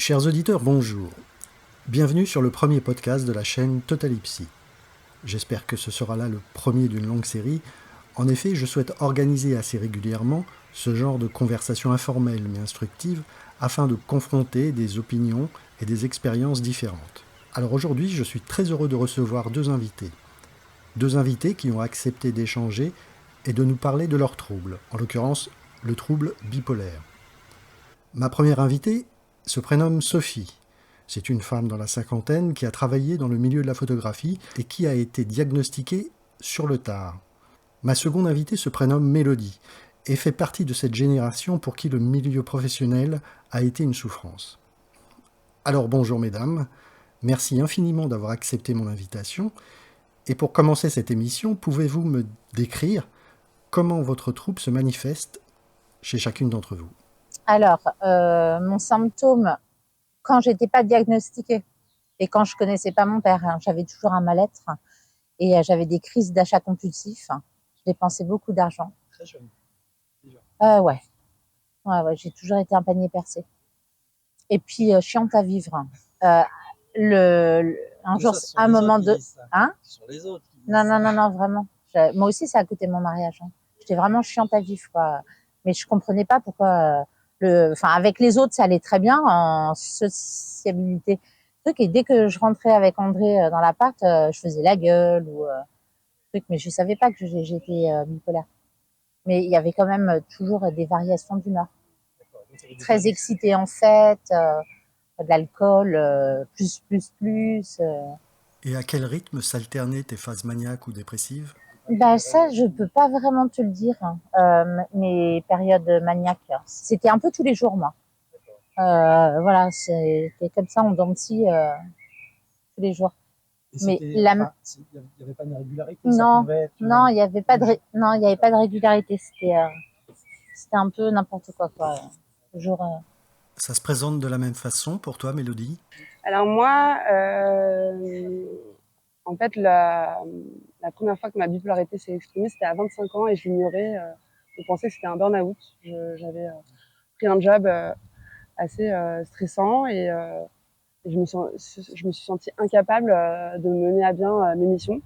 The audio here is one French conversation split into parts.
Chers auditeurs, bonjour. Bienvenue sur le premier podcast de la chaîne Totalipsy. J'espère que ce sera là le premier d'une longue série. En effet, je souhaite organiser assez régulièrement ce genre de conversation informelle mais instructive afin de confronter des opinions et des expériences différentes. Alors aujourd'hui, je suis très heureux de recevoir deux invités. Deux invités qui ont accepté d'échanger et de nous parler de leurs troubles, en l'occurrence le trouble bipolaire. Ma première invitée se prénomme Sophie. C'est une femme dans la cinquantaine qui a travaillé dans le milieu de la photographie et qui a été diagnostiquée sur le tard. Ma seconde invitée se prénomme Mélodie et fait partie de cette génération pour qui le milieu professionnel a été une souffrance. Alors bonjour mesdames, merci infiniment d'avoir accepté mon invitation. Et pour commencer cette émission, pouvez-vous me décrire comment votre trouble se manifeste chez chacune d'entre vous ? Alors, mon symptôme, quand j'étais pas diagnostiquée et quand je connaissais pas mon père, j'avais toujours un mal-être et j'avais des crises d'achat compulsif. Je dépensais beaucoup d'argent. Très jeune, déjà. Ouais, j'ai toujours été un panier percé. Et puis, chiante à vivre. Un jour, à un moment de... Hein ? Sur les autres. Non, vraiment. Moi aussi, ça a coûté mon mariage. J'étais vraiment chiante à vivre, quoi. Mais je comprenais pas pourquoi... avec les autres, ça allait très bien en sociabilité. Et dès que je rentrais avec André dans l'appart, je faisais la gueule mais je savais pas que j'étais bipolaire. Mais il y avait quand même toujours des variations d'humeur. Très excitée en fête, de l'alcool, plus. Et à quel rythme s'alternaient tes phases maniaques ou dépressives ? Ça, je peux pas vraiment te le dire. Mes périodes maniaques, c'était un peu tous les jours, moi. Voilà, c'était comme ça en dents de scie, tous les jours. Mais il n'y avait pas de régularité. Non, il n'y avait pas de régularité. C'était un peu n'importe quoi, toujours. Ça se présente de la même façon pour toi, Mélodie ? Alors moi, en fait, la première fois que ma bipolarité s'est exprimée, c'était à 25 ans et je l'ignorais. Je pensais que c'était un burn-out. J'avais pris un job assez stressant et je me suis sentie incapable de mener à bien mes missions.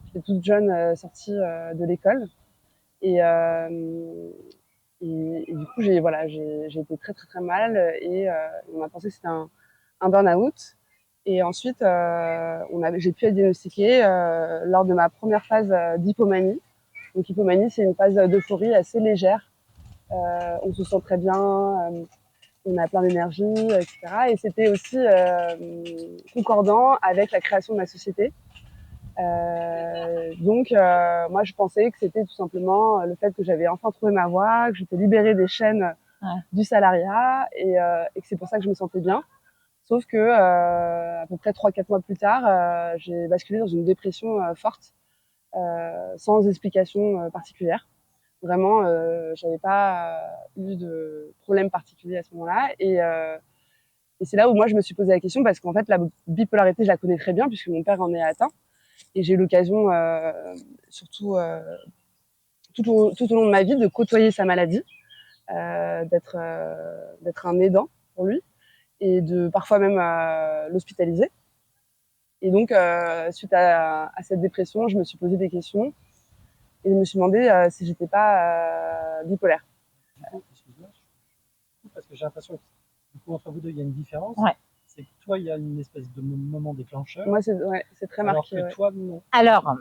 J'étais toute jeune, sortie de l'école et du coup j'ai été très très très mal et on a pensé que c'était un burn-out. Et ensuite, j'ai pu être diagnostiquée lors de ma première phase d'hypomanie. Donc hypomanie, c'est une phase d'euphorie assez légère. On se sent très bien, on a plein d'énergie, etc. Et c'était aussi concordant avec la création de ma société. Moi, je pensais que c'était tout simplement le fait que j'avais enfin trouvé ma voie, que j'étais libérée des chaînes du salariat et que c'est pour ça que je me sentais bien. Sauf que à peu près 3-4 mois plus tard, j'ai basculé dans une dépression forte, sans explication particulière. Vraiment, j'avais pas eu de problème particulier à ce moment-là. Et c'est là où moi je me suis posé la question parce qu'en fait la bipolarité je la connais très bien puisque mon père en est atteint et j'ai eu l'occasion, surtout tout au long de ma vie, de côtoyer sa maladie, d'être un aidant pour lui et de parfois même l'hospitaliser. Et donc, suite à cette dépression, je me suis posé des questions et je me suis demandé si j'étais pas bipolaire. Excuse-moi, parce que j'ai l'impression que du coup, entre vous deux, il y a une différence. Ouais. C'est que toi, il y a une espèce de moment déclencheur. Moi, c'est très marqué. Alors que toi, non. Alors,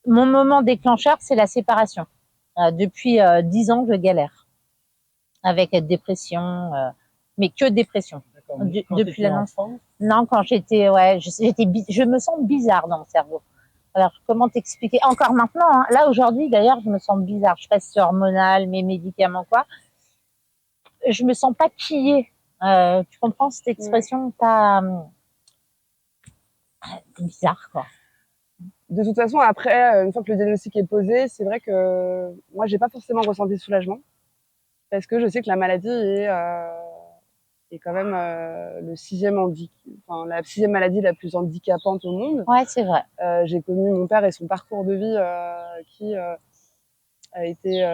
mon moment déclencheur, c'est la séparation. Depuis 10 ans, je galère avec dépression, mais que dépression. Depuis l'annonce. Non, quand je me sens bizarre dans mon cerveau. Alors, comment t'expliquer ? Encore maintenant, là aujourd'hui d'ailleurs, je me sens bizarre. Je reste hormonale, mes médicaments, quoi. Je me sens pas quillée. Tu comprends cette expression ? Pas bizarre, quoi. De toute façon, après, une fois que le diagnostic est posé, c'est vrai que moi, j'ai pas forcément ressenti de soulagement parce que je sais que la maladie est quand même la sixième maladie la plus handicapante au monde. Ouais, c'est vrai. J'ai connu mon père et son parcours de vie qui a été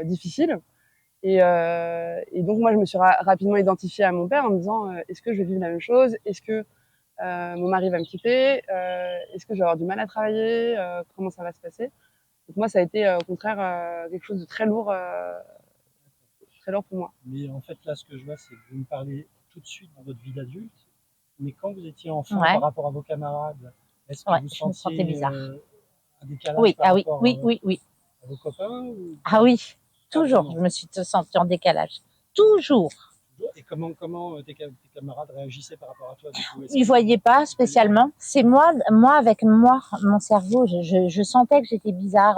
difficile. Et donc moi, je me suis rapidement identifiée à mon père en me disant est-ce que je vais vivre la même chose? Est-ce que mon mari va me quitter? Est-ce que je vais avoir du mal à travailler? Comment ça va se passer? Donc moi, ça a été au contraire quelque chose de très lourd pour moi. Mais en fait, là, ce que je vois, c'est que vous me parlez tout de suite de votre vie d'adulte. Mais quand vous étiez enfant, Ouais. par rapport à vos camarades, est-ce que Ouais, vous je me sentais sentiez bizarre. un décalage Oui, par ah oui, rapport oui, oui, oui. à vos copains ou Ah oui, pas toujours, vraiment? je me suis sentie en décalage. Toujours. Et comment tes camarades réagissaient par rapport à toi, du coup? Est-ce Ils que voyaient pas spécialement. C'est moi, avec moi, mon cerveau, je sentais que j'étais bizarre.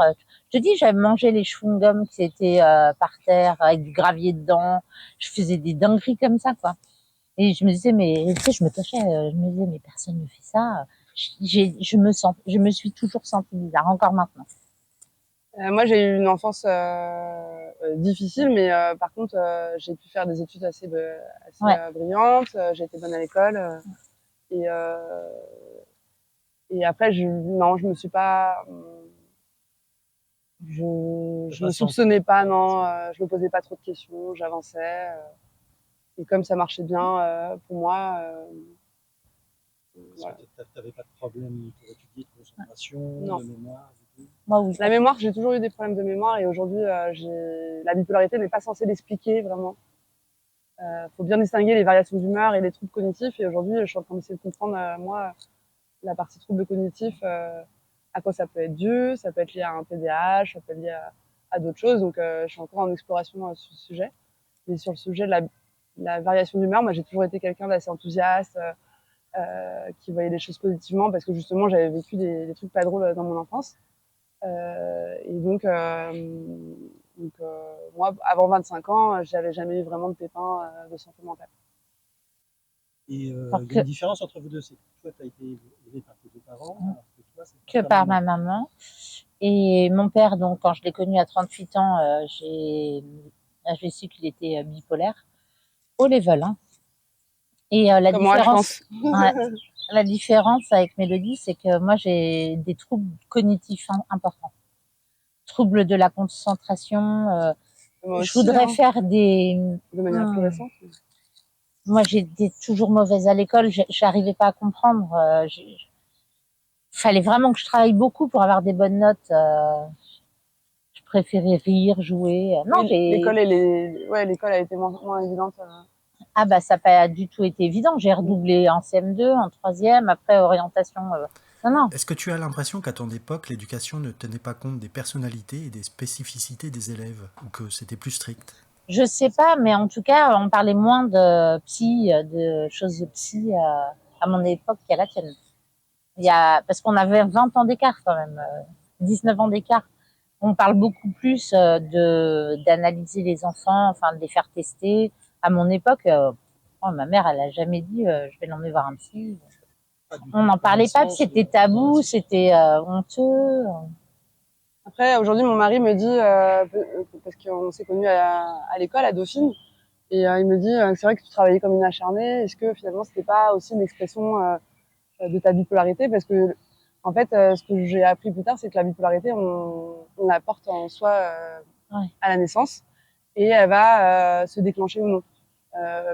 Je te dis, j'avais mangé les chewing-gums qui étaient par terre avec du gravier dedans. Je faisais des dingueries comme ça, quoi. Et je me disais, mais tu sais, je me cachais. Je me disais, mais personne ne fait ça. Je me suis toujours sentie bizarre, encore maintenant. Moi, j'ai eu une enfance difficile, mais par contre, j'ai pu faire des études assez Ouais. brillantes. J'ai été bonne à l'école. Et, euh, et après, non, je me suis pas... Je me soupçonnais pas, non. Je me posais pas trop de questions. J'avançais. Et comme ça marchait bien pour moi... voilà. Tu n'avais pas de problème pour étudier, de concentration, non. de mémoire, du tout? Moi, oui. La mémoire, j'ai toujours eu des problèmes de mémoire et aujourd'hui, la bipolarité n'est pas censée l'expliquer vraiment. Faut bien distinguer les variations d'humeur et les troubles cognitifs. Et aujourd'hui, je suis en train d'essayer de comprendre, moi, la partie troubles cognitifs, à quoi ça peut être dû. Ça peut être lié à un TDAH, ça peut être lié à d'autres choses. Donc, je suis encore en exploration sur ce sujet. Et sur le sujet de la variation d'humeur, moi, j'ai toujours été quelqu'un d'assez enthousiaste, qui voyait les choses positivement parce que justement, j'avais vécu des trucs pas drôles dans mon enfance. Et donc, moi, avant 25 ans, j'avais jamais eu vraiment de pépins de santé mentale. Et il y Parce a que, une différence entre vous deux, c'est que toi, tu as été élevé par tes deux parents, alors que toi, c'est que par ta par maman. ma maman. Et mon père, donc, quand je l'ai connu à 38 ans, j'ai su qu'il était bipolaire, au level, hein. Et la Comme moi, je différence, pense. ouais, la différence avec Mélodie, c'est que moi, j'ai des troubles cognitifs importants. Troubles de la concentration. Moi Je aussi, voudrais hein, faire des... de manière plus récente. Moi, j'étais toujours mauvaise à l'école. J'arrivais pas à comprendre. Fallait vraiment que je travaille beaucoup pour avoir des bonnes notes. Je préférais rire, jouer. Non, Oui, l'école, l'école a été moins évidente. Ah bah ça n'a pas du tout été évident. J'ai redoublé en CM2, en troisième, après orientation. Non, non. Est-ce que tu as l'impression qu'à ton époque, l'éducation ne tenait pas compte des personnalités et des spécificités des élèves, ou que c'était plus strict? Je sais pas, mais en tout cas, on parlait moins de psy, de choses de psy à mon époque qu'à la tienne. Parce qu'on avait 20 ans d'écart quand même, 19 ans d'écart. On parle beaucoup plus d'analyser les enfants, enfin de les faire tester. À mon époque, ma mère, elle a jamais dit je vais l'emmener voir un psy. On n'en parlait pas, c'était tabou, c'était honteux. Après, aujourd'hui, mon mari me dit, parce qu'on s'est connus à l'école, à Dauphine, et il me dit, c'est vrai que tu travaillais comme une acharnée. Est-ce que finalement, c'était pas aussi une expression de ta bipolarité? Parce que, en fait, ce que j'ai appris plus tard, c'est que la bipolarité, on la porte en soi Ouais. à la naissance, et elle va se déclencher ou non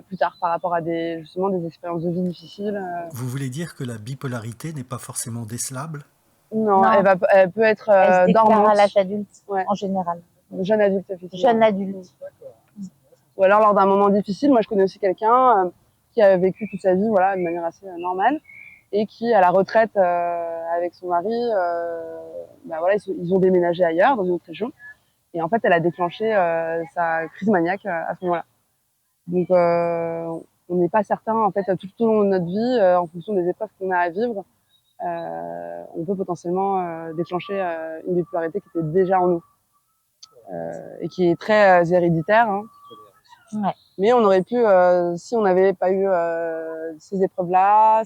plus tard par rapport à justement des expériences de vie difficiles. Vous voulez dire que la bipolarité n'est pas forcément décelable? Non, Non. elle peut être Elle se déclare dormante. à l'âge adulte, Ouais. en général. Jeune adulte, effectivement. Jeune adulte. Ou alors lors d'un moment difficile. Moi, je connais aussi quelqu'un qui a vécu toute sa vie, voilà, de manière assez normale, et qui, à la retraite, avec son mari, bah voilà, ils ont déménagé ailleurs, dans une autre région. Et en fait, elle a déclenché sa crise maniaque à ce moment-là. Donc, on n'est pas certain, en fait, tout au long de notre vie, en fonction des épreuves qu'on a à vivre, on peut potentiellement déclencher une bipolarité qui était déjà en nous et qui est très héréditaire. Hein. Ouais. Mais on aurait pu, si on n'avait pas eu ces épreuves-là,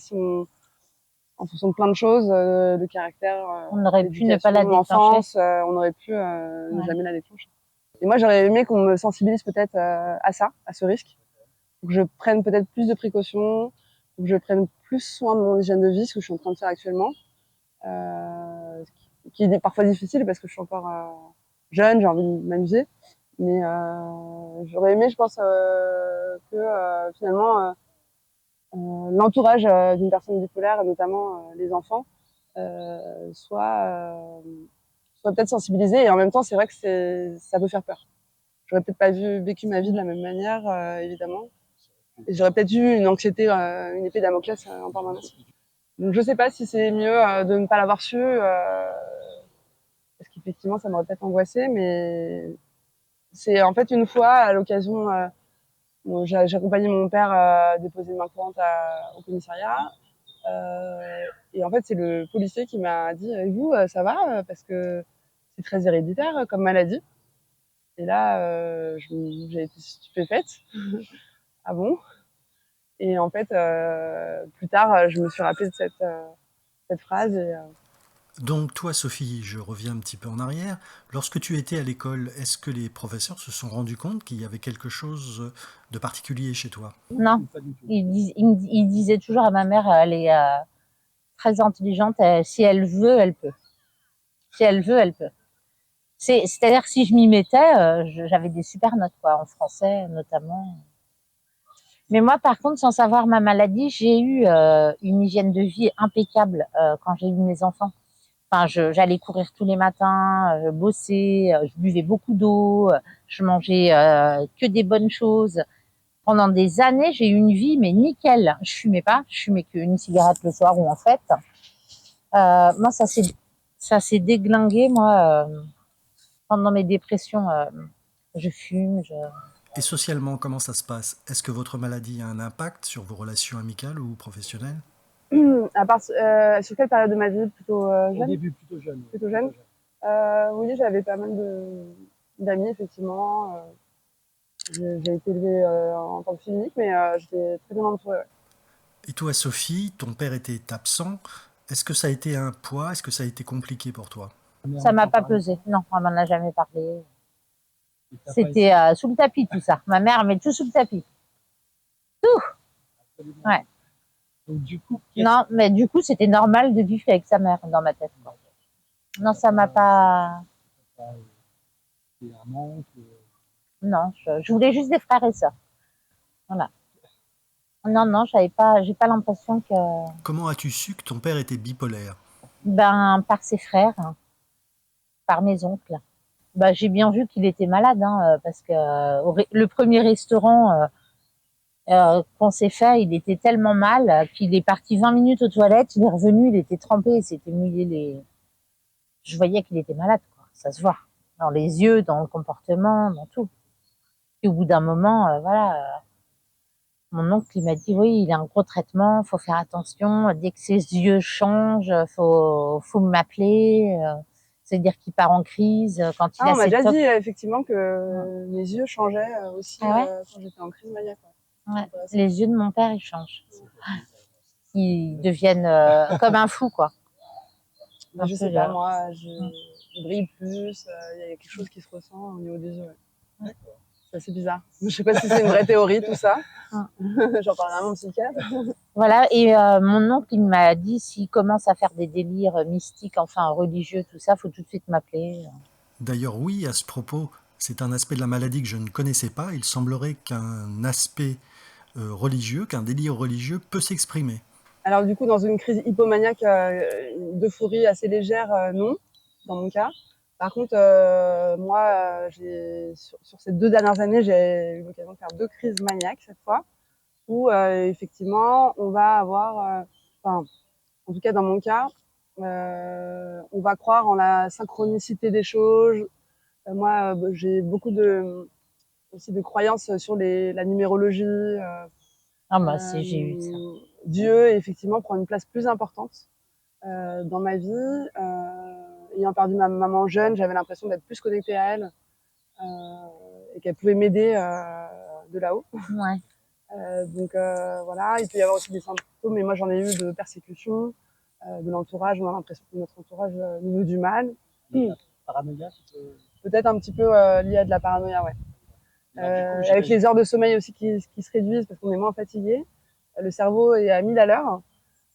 en fonction de plein de choses, de caractère, On aurait pu ne pas la déclencher. l'enfance, on aurait pu ne jamais la déclencher. Et moi, j'aurais aimé qu'on me sensibilise peut-être à ça, à ce risque, pour que je prenne peut-être plus de précautions, pour que je prenne plus soin de mon hygiène de vie, ce que je suis en train de faire actuellement, qui est parfois difficile parce que je suis encore jeune, j'ai envie de m'amuser. Mais j'aurais aimé, je pense, que finalement l'entourage d'une personne bipolaire, et notamment les enfants, soit peut-être sensibilisé. Et en même temps, c'est vrai que ça peut faire peur. J'aurais peut-être pas vécu ma vie de la même manière, évidemment. Et j'aurais peut-être eu une anxiété, une épée Damoclès en permanence. Donc je sais pas si c'est mieux de ne pas l'avoir su, parce qu'effectivement, ça m'aurait peut-être angoissée, mais c'est en fait une fois à l'occasion, bon, j'ai accompagné mon père déposer une main courante au commissariat. Et en fait, c'est le policier qui m'a dit et vous, ça va parce que c'est très héréditaire comme maladie. Et là, j'ai été stupéfaite. Ah bon? Et en fait, plus tard, je me suis rappelée de cette phrase. Donc toi, Sophie, je reviens un petit peu en arrière. Lorsque tu étais à l'école, est-ce que les professeurs se sont rendus compte qu'il y avait quelque chose de particulier chez toi? Non, Pas du tout. il disait toujours à ma mère, elle est très intelligente, si elle veut, elle peut. Si elle veut, elle peut. C'est-à-dire que si je m'y mettais, j'avais des super notes, quoi, en français notamment. Mais moi, par contre, sans savoir ma maladie, j'ai eu une hygiène de vie impeccable quand j'ai eu mes enfants. Enfin, j'allais courir tous les matins, bosser, je buvais beaucoup d'eau, je mangeais que des bonnes choses. Pendant des années, j'ai eu une vie mais nickel. Je fumais pas, je fumais qu'une cigarette le soir ou en fait. Moi, ça s'est déglingué. Moi, pendant mes dépressions, je fume. Et socialement, comment ça se passe? Est-ce que votre maladie a un impact sur vos relations amicales ou professionnelles? À part, sur quelle période de ma vie? Plutôt Au jeune? début, plutôt jeune. Plutôt jeune. Oui, j'avais pas mal d'amis, effectivement. J'ai été élevée en tant que fille unique, mais j'étais très bien entourée. Ouais. Et toi, Sophie, ton père était absent. Est-ce que ça a été un poids? Est-ce que ça a été compliqué pour toi? Ça m'a pas pesé. Non, on m'en a jamais parlé. Et t'as pas C'était essayé? sous le tapis tout ça. Ma mère met tout sous le tapis. Tout. Absolument. Ouais. Donc du coup, Non, mais du coup, c'était normal de vivre avec sa mère dans ma tête, quoi. Non, ça m'a pas. c'est un manque? Non, je voulais juste des frères et sœurs. Voilà. Non, non, j'ai pas l'impression que, Comment as-tu su que ton père était bipolaire? ben, par ses frères, hein, par mes oncles. Ben, j'ai bien vu qu'il était malade, hein, parce que le premier restaurant qu'on s'est fait, il était tellement mal qu'il est parti 20 minutes aux toilettes, il est revenu, il était trempé, il s'était mouillé les. Je voyais qu'il était malade, quoi. Ça se voit. Dans les yeux, dans le comportement, dans tout. Puis au bout d'un moment, voilà, mon oncle, il m'a dit, oui, il a un gros traitement, faut faire attention. Dès que ses yeux changent, faut m'appeler. C'est-à-dire qu'il part en crise quand il Ah, a on m'a ses déjà tocs. dit effectivement que mes yeux changeaient aussi Ah ouais? quand j'étais en crise maniaque. Ouais. Les yeux de mon père, ils changent. Ils deviennent comme un fou, quoi. Je sais pas, moi, je brille plus. Il y a quelque chose qui se ressent au niveau des yeux. Ouais. C'est assez bizarre. Je sais pas si c'est une vraie théorie, tout ça. J'en parlerai à mon psychiatre. Voilà, et mon oncle, il m'a dit, s'il commence à faire des délires mystiques, enfin religieux, tout ça, faut tout de suite m'appeler. D'ailleurs, oui, à ce propos, c'est un aspect de la maladie que je ne connaissais pas. Il semblerait qu'un aspect religieux, qu'un délire religieux peut s'exprimer. Alors du coup, dans une crise hypomaniaque, d'euphorie assez légère, non, dans mon cas. Par contre, moi, sur ces 2 dernières années, j'ai eu l'occasion de faire 2 crises maniaques cette fois, où effectivement, on va avoir, enfin, en tout cas dans mon cas, on va croire en la synchronicité des choses. Moi, j'ai beaucoup aussi de croyances sur la numérologie. Ah, moi aussi, j'ai eu ça. Dieu, effectivement, prend une place plus importante dans ma vie. Ayant perdu ma maman jeune, j'avais l'impression d'être plus connectée à elle et qu'elle pouvait m'aider de là-haut. Ouais. Donc voilà, il peut y avoir aussi des symptômes, mais moi j'en ai eu de persécution de l'entourage. On a l'impression que notre entourage nous veut du mal. Paranoïa, Peut-être un petit peu lié à de la paranoïa, ouais. Avec les heures de sommeil aussi qui se réduisent parce qu'on est moins fatigué. Le cerveau est à 1000 à l'heure.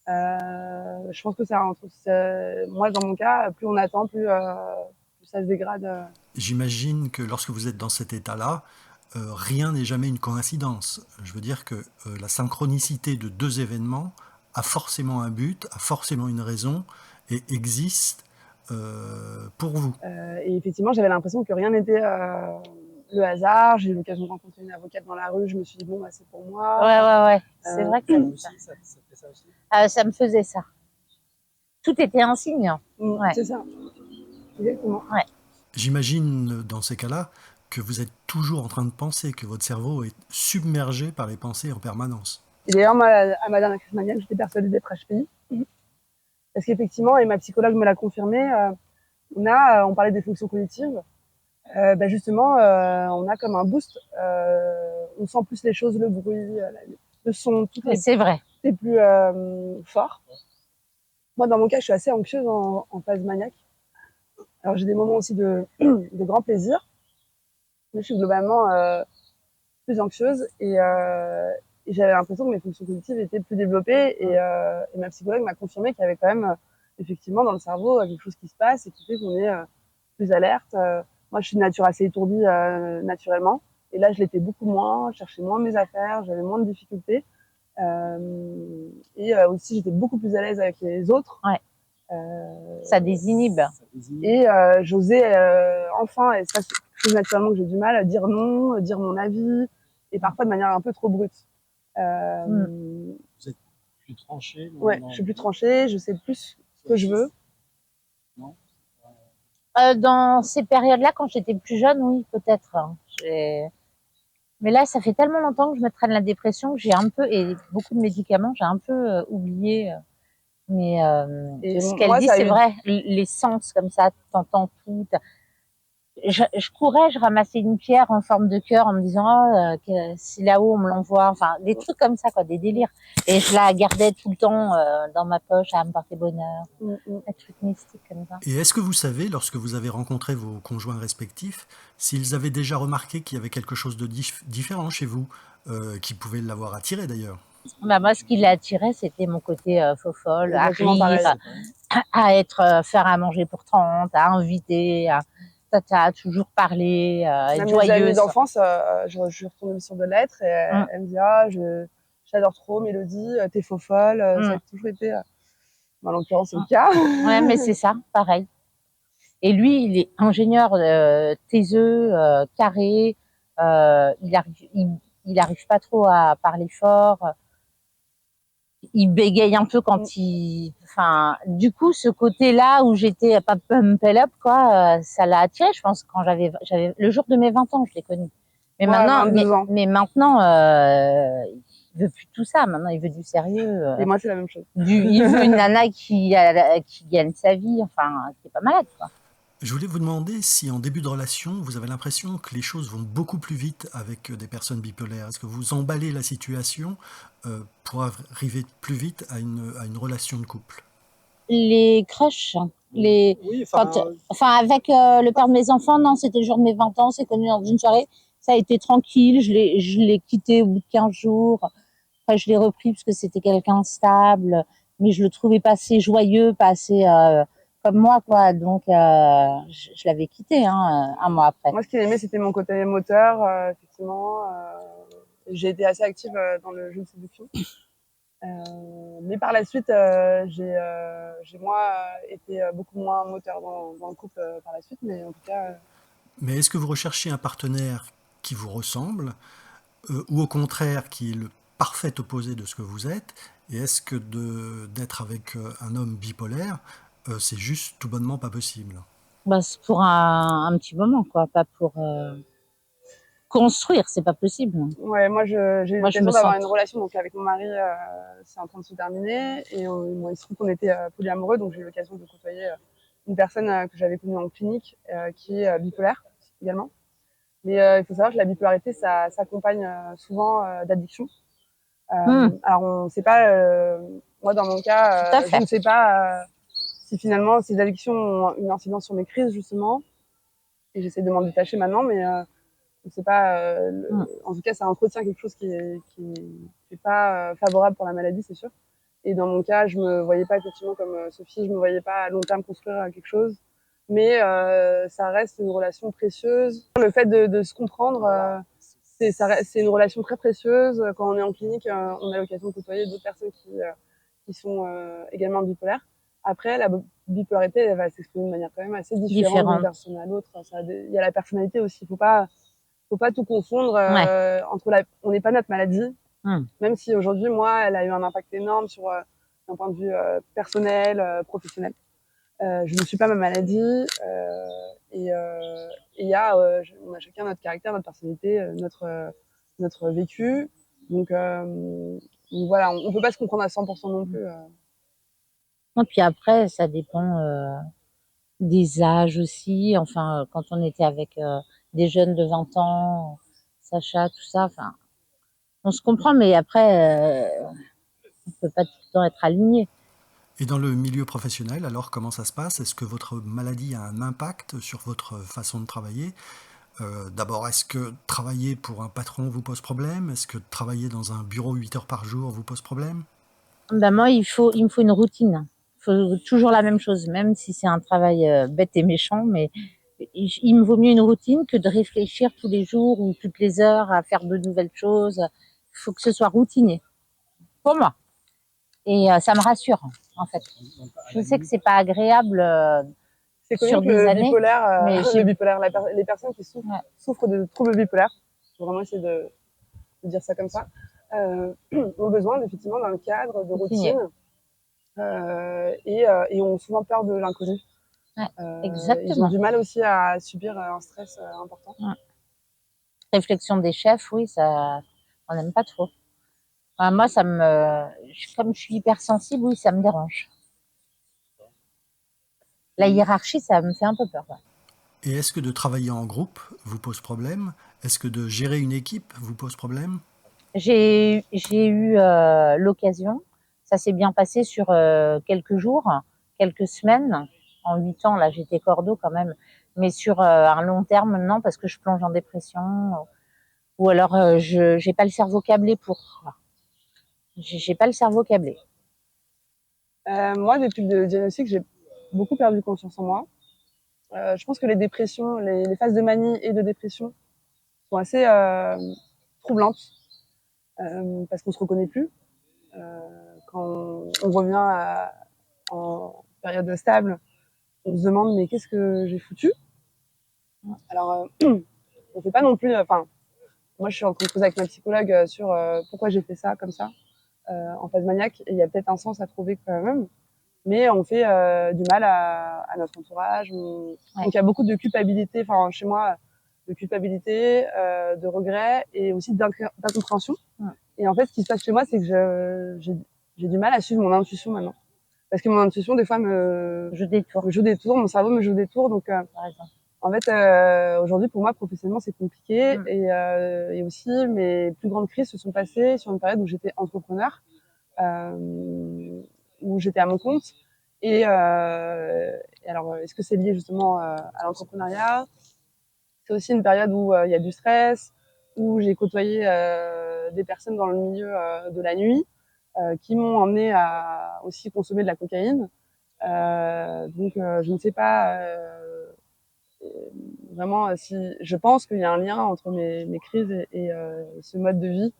Je pense que moi, dans mon cas, plus on attend, plus ça se dégrade. J'imagine que lorsque vous êtes dans cet état-là, rien n'est jamais une coïncidence. Je veux dire que la synchronicité de deux événements a forcément un but, a forcément une raison et existe pour vous. Et effectivement, j'avais l'impression que rien n'était le hasard. J'ai eu l'occasion de rencontrer une avocate dans la rue. Je me suis dit, bon, bah, c'est pour moi. Ouais. C'est vrai que Ça ça, aussi, ça fait ça aussi. ça me faisait ça. Tout était un signe. Ouais. C'est ça. Exactement. Ouais. J'imagine dans ces cas-là que vous êtes toujours en train de penser, que votre cerveau est submergé par les pensées en permanence. Et d'ailleurs, moi, à ma dernière crise maniaque, j'étais persuadée d'être HPI. Parce qu'effectivement, et ma psychologue me l'a confirmé, on parlait des fonctions cognitives. Justement, on a comme un boost. On sent plus les choses, le bruit, le son, tout Mais c'est vrai. est plus fort. Moi, dans mon cas, je suis assez anxieuse en phase maniaque. Alors, j'ai des moments aussi de grand plaisir. Mais je suis globalement plus anxieuse et j'avais l'impression que mes fonctions cognitives étaient plus développées et ma psychologue m'a confirmé qu'il y avait quand même effectivement dans le cerveau quelque chose qui se passe et qui fait qu'on est plus alerte. Moi, je suis de nature assez étourdie naturellement et là, je l'étais beaucoup moins, je cherchais moins mes affaires, j'avais moins de difficultés et aussi j'étais beaucoup plus à l'aise avec les autres. Ouais. Ça désinhibe. Et j'osais enfin, et ça c'est quelque chose naturellement que j'ai du mal à dire non, dire mon avis, et parfois de manière un peu trop brute. Vous êtes plus tranché. Ouais, je suis plus tranchée, je sais plus ce que je veux. Non. Dans ces périodes-là, quand j'étais plus jeune, oui, peut-être. Mais là, ça fait tellement longtemps que je me traîne la dépression que j'ai un peu, et beaucoup de médicaments, j'ai un peu oublié. Mais Et ce qu'elle moi, dit, ça a c'est eu- vrai. Les sens comme ça, t'entends tout. Je courais, je ramassais une pierre en forme de cœur en me disant que si là-haut on me l'envoie, enfin des trucs comme ça, quoi, des délires. Et je la gardais tout le temps dans ma poche à me porter bonheur. Des trucs mystiques comme ça. Et est-ce que vous savez, lorsque vous avez rencontré vos conjoints respectifs, s'ils avaient déjà remarqué qu'il y avait quelque chose de différent chez vous, qui pouvait l'avoir attiré d'ailleurs? Bah, moi, ce qui l'a attiré, c'était mon côté faux-folle, à Exactement pareil. rire, à être, faire à manger pour 30, à inviter, à toujours parler, à être Même mes amis joyeuse. d'enfance, je suis retournée sur de lettres et elle me dit j'adore trop Mélodie, t'es faux folle. Ça a toujours été, en l'occurrence c'est le cas. Ouais, mais c'est ça, pareil. Et lui, il est ingénieur taiseux, carré. Il arrive pas trop à parler fort. Il bégaye un peu quand il. Enfin, du coup, ce côté-là où j'étais pas pump up, quoi, ça l'a attiré. Je pense quand j'avais le jour de mes 20 ans, je l'ai connu. Mais Ouais, maintenant, 22 ans. mais maintenant, il veut plus tout ça. Maintenant, il veut du sérieux. Et moi, c'est la même chose. Il veut une nana qui gagne sa vie, enfin, qui est pas malade, quoi. Je voulais vous demander si en début de relation, vous avez l'impression que les choses vont beaucoup plus vite avec des personnes bipolaires. Est-ce que vous emballez la situation pour arriver plus vite à une relation de couple? Les crushs, Oui, enfin, avec le père de mes enfants, non, c'était le jour de mes 20 ans, c'est connu dans une soirée. Ça a été tranquille, je l'ai quitté au bout de 15 jours. Après, je l'ai repris parce que c'était quelqu'un stable, mais je le trouvais pas assez joyeux, pas assez comme moi, quoi. Donc, je l'avais quitté un mois après. Moi, ce qu'il aimait, c'était mon côté moteur, effectivement. J'ai été assez active dans le jeu de séduction. Mais par la suite, j'ai moi été beaucoup moins moteur dans le couple par la suite, mais en tout cas. Mais est-ce que vous recherchez un partenaire qui vous ressemble ou au contraire qui est le parfait opposé de ce que vous êtes? Et est-ce que d'être avec un homme bipolaire, c'est juste tout bonnement pas possible? Bah, c'est pour un petit moment, quoi, pas pour construire, c'est pas possible. Ouais, moi j'ai eu Moi, je l'occasion me d'avoir sens- une relation donc avec mon mari, c'est en train de se terminer et bon, il se trouve qu'on était polyamoureux, donc j'ai eu l'occasion de côtoyer une personne que j'avais connue en clinique qui est bipolaire également. Mais il faut savoir que la bipolarité, ça s'accompagne souvent d'addiction. Alors on sait pas, moi dans mon Tout cas, à fait. je ne sais pas si finalement ces addictions ont une incidence sur mes crises justement, et j'essaie de m'en détacher maintenant, mais je sais pas. En tout cas, ça entretient quelque chose qui est pas favorable pour la maladie, c'est sûr. Et dans mon cas, je me voyais pas effectivement comme Sophie, je me voyais pas à long terme construire quelque chose. mais ça reste une relation précieuse. Le fait de se comprendre, c'est une relation très précieuse. Quand on est en clinique, on a l'occasion de côtoyer d'autres personnes qui sont également bipolaires. Après, la bipolarité, elle va s'exprimer de manière quand même assez différente d'une personne à l'autre. Il y a la personnalité aussi. Faut pas tout confondre entre on n'est pas notre maladie. Même si aujourd'hui, moi, elle a eu un impact énorme sur d'un point de vue personnel, professionnel. Je ne suis pas ma maladie et il y a on a chacun notre caractère, notre personnalité, notre vécu. Donc voilà, on peut pas se comprendre à 100% non plus. Et puis après, ça dépend des âges aussi. Enfin, quand on était avec des jeunes de 20 ans, Sacha, tout ça, enfin, on se comprend, mais après, on peut pas tout le temps être aligné. Et dans le milieu professionnel, alors comment ça se passe? Est-ce que votre maladie a un impact sur votre façon de travailler? D'abord, est-ce que travailler pour un patron vous pose problème? Est-ce que travailler dans un bureau 8 heures par jour vous pose problème? Ben moi, il me faut une routine. Il faut toujours la même chose, même si c'est un travail bête et méchant, mais il me vaut mieux une routine que de réfléchir tous les jours ou toutes les heures à faire de nouvelles choses. Il faut que ce soit routinier, pour moi. Et ça me rassure, en fait. Je sais que c'est pas agréable C'est connu sur que des le années, bipolaire, mais les personnes qui souffrent de troubles bipolaires, je vais vraiment essayer de dire ça comme ça, ont besoin effectivement d'un cadre de routine et ont souvent peur de l'inconnu. Exactement. Ils ont du mal aussi à subir un stress important. Réflexion des chefs, oui, ça, on n'aime pas trop. Enfin, moi, comme je suis hypersensible, oui, ça me dérange. La hiérarchie, ça me fait un peu peur. Et est-ce que de travailler en groupe vous pose problème? Est-ce que de gérer une équipe vous pose problème? J'ai eu l'occasion, ça s'est bien passé sur quelques jours, quelques semaines. En 8 ans, là, j'étais cordeau quand même. Mais sur un long terme, non, parce que je plonge en dépression. Ou alors, je j'ai pas le cerveau câblé pour. J'ai pas le cerveau câblé. Moi, depuis le diagnostic, j'ai beaucoup perdu confiance en moi. Je pense que les dépressions, les phases de manie et de dépression sont assez troublantes parce qu'on se reconnaît plus. Quand on revient en période stable, on se demande mais qu'est-ce que j'ai foutu? Alors, on fait pas non plus. Enfin, moi, je suis en train de causer avec ma psychologue sur pourquoi j'ai fait ça comme ça en phase maniaque. Et il y a peut-être un sens à trouver quand même. Mais on fait du mal à notre entourage. Donc il y a beaucoup de culpabilité, enfin chez moi, de culpabilité, de regret et aussi d'incompréhension. Et en fait, ce qui se passe chez moi, c'est que j'ai du mal à suivre mon intuition maintenant. Parce que mon intuition, des fois, me joue des tours, mon cerveau me joue des tours. Donc, en fait, aujourd'hui, pour moi, professionnellement, c'est compliqué. Et aussi, mes plus grandes crises se sont passées sur une période où j'étais entrepreneur. Où j'étais à mon compte. Et alors, est-ce que c'est lié justement à l'entrepreneuriat? C'est aussi une période où il y a du stress, où j'ai côtoyé des personnes dans le milieu de la nuit qui m'ont emmené à aussi consommer de la cocaïne. Donc, je ne sais pas vraiment si je pense qu'il y a un lien entre mes crises et ce mode de vie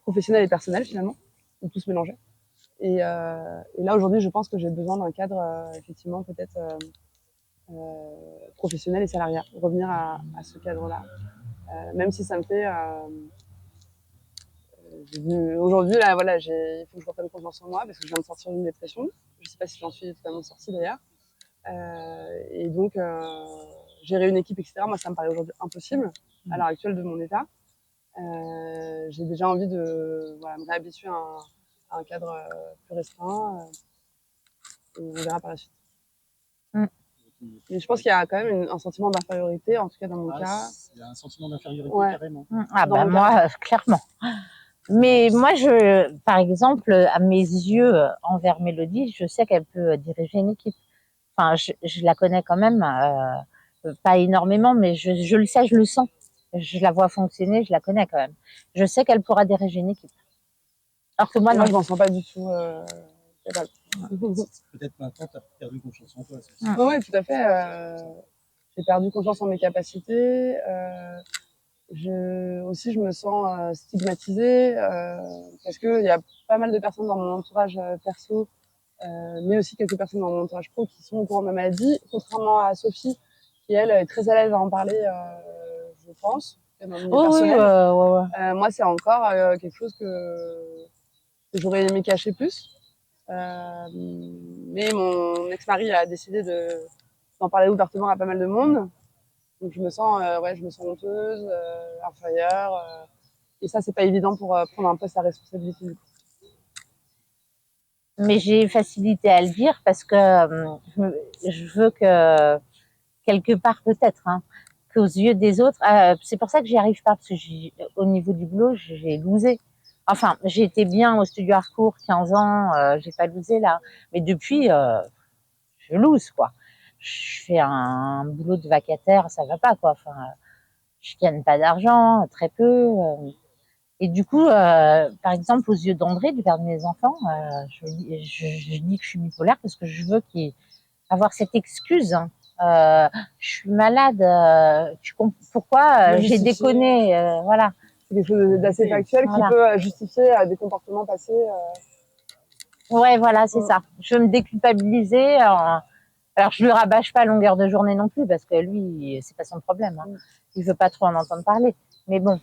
professionnel et personnel finalement, où tout se mélangeait. Et là, aujourd'hui, je pense que j'ai besoin d'un cadre, effectivement, peut-être professionnel et salariat. Revenir à ce cadre-là. Même si ça me fait... aujourd'hui, là, voilà, il faut que je reprenne confiance en moi parce que je viens de sortir d'une dépression. Je ne sais pas si j'en suis totalement sortie, d'ailleurs. Et donc, gérer une équipe, etc., moi, ça me paraît aujourd'hui impossible à l'heure actuelle de mon état. J'ai déjà envie de me réhabituer à un cadre plus restreint. Et on verra par la suite. Mais je pense qu'il y a quand même un sentiment d'infériorité, en tout cas dans mon cas. Il y a un sentiment d'infériorité carrément. Ah bah moi, clairement. Mais moi, par exemple, à mes yeux, envers Mélodie, je sais qu'elle peut diriger une équipe. Enfin, je la connais quand même, pas énormément, mais je le sais, je le sens. Je la vois fonctionner, je la connais quand même. Je sais qu'elle pourra diriger une équipe. Alors que moi, non. Je m'en sens pas du tout capable. Peut-être maintenant, tu as perdu confiance en toi. C'est ça. Oui, tout à fait. J'ai perdu confiance en mes capacités. Aussi, je me sens stigmatisée parce qu'il y a pas mal de personnes dans mon entourage perso, mais aussi quelques personnes dans mon entourage pro qui sont au courant de ma maladie, contrairement à Sophie, qui elle est très à l'aise à en parler, je pense, dans le milieu personnel. Ouais. Moi, c'est encore quelque chose que j'aurais aimé cacher plus. Mais mon ex-mari a décidé d'en parler ouvertement à pas mal de monde. Donc je me sens honteuse, inférieure. Et ça, c'est pas évident pour prendre un poste à responsabilité. Mais j'ai facilité à le dire parce que je veux que, quelque part peut-être, hein, qu'aux yeux des autres, c'est pour ça que j'y arrive pas, parce que au niveau du boulot, j'ai loosé. Enfin, j'ai été bien au studio Harcourt 15 ans, j'ai pas loosé là. Mais depuis, je loose, quoi. Je fais un boulot de vacataire, ça va pas, quoi. Enfin, je gagne pas d'argent, très peu. Et du coup, par exemple, aux yeux d'André, du père de mes enfants, je dis que je suis bipolaire parce que je veux qu'il avoir cette excuse. Hein. Je suis malade. Pourquoi j'ai déconné, voilà. C'est quelque chose d'assez factuel qui peut justifier des comportements passés. Ouais, voilà, c'est ça. Je veux me déculpabiliser. Alors, je le rabâche pas à longueur de journée non plus parce que lui, c'est pas son problème. Hein. Il veut pas trop en entendre parler. Mais bon.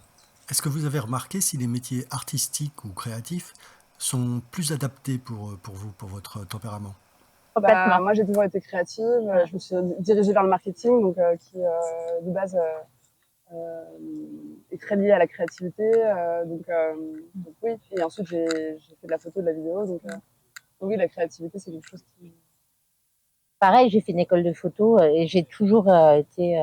Est-ce que vous avez remarqué si les métiers artistiques ou créatifs sont plus adaptés pour vous, pour votre tempérament? Complètement. Moi, j'ai toujours été créative. Je me suis dirigée vers le marketing, donc qui de base est très lié à la créativité. Donc oui. Et ensuite, j'ai fait de la photo, de la vidéo. Donc oui, la créativité, c'est quelque chose qui... Pareil, j'ai fait une école de photo et j'ai toujours été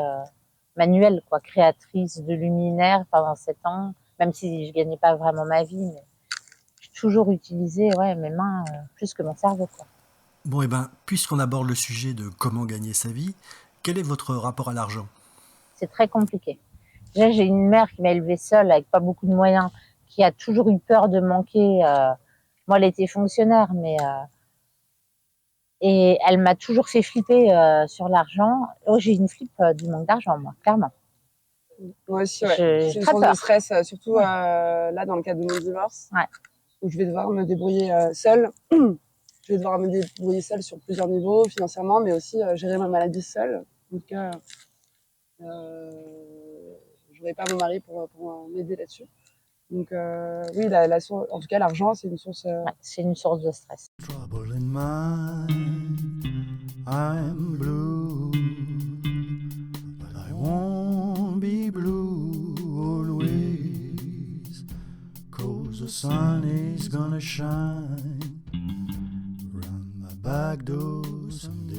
manuelle, quoi, créatrice de luminaires pendant 7 ans, même si je gagnais pas vraiment ma vie, mais j'ai toujours utilisé mes mains plus que mon cerveau, quoi. Bon, puisqu'on aborde le sujet de comment gagner sa vie, quel est votre rapport à l'argent? C'est très compliqué. Déjà, j'ai une mère qui m'a élevée seule avec pas beaucoup de moyens, qui a toujours eu peur de manquer. Moi, elle était fonctionnaire, mais et elle m'a toujours fait flipper sur l'argent. Oh, j'ai une flip du manque d'argent, moi, clairement. Moi aussi, ouais. C'est une source de stress, surtout là, dans le cadre de mon divorce, où je vais devoir me débrouiller seule. Je vais devoir me débrouiller seule sur plusieurs niveaux, financièrement, mais aussi gérer ma maladie seule. Donc, j'aurais pas mon mari pour m'aider là-dessus. Donc, oui, en tout cas, l'argent, c'est une source... c'est une source de stress. Trouble in mind, I'm blue, but I won't be blue always, 'cause the sun is gonna shine round my back door someday.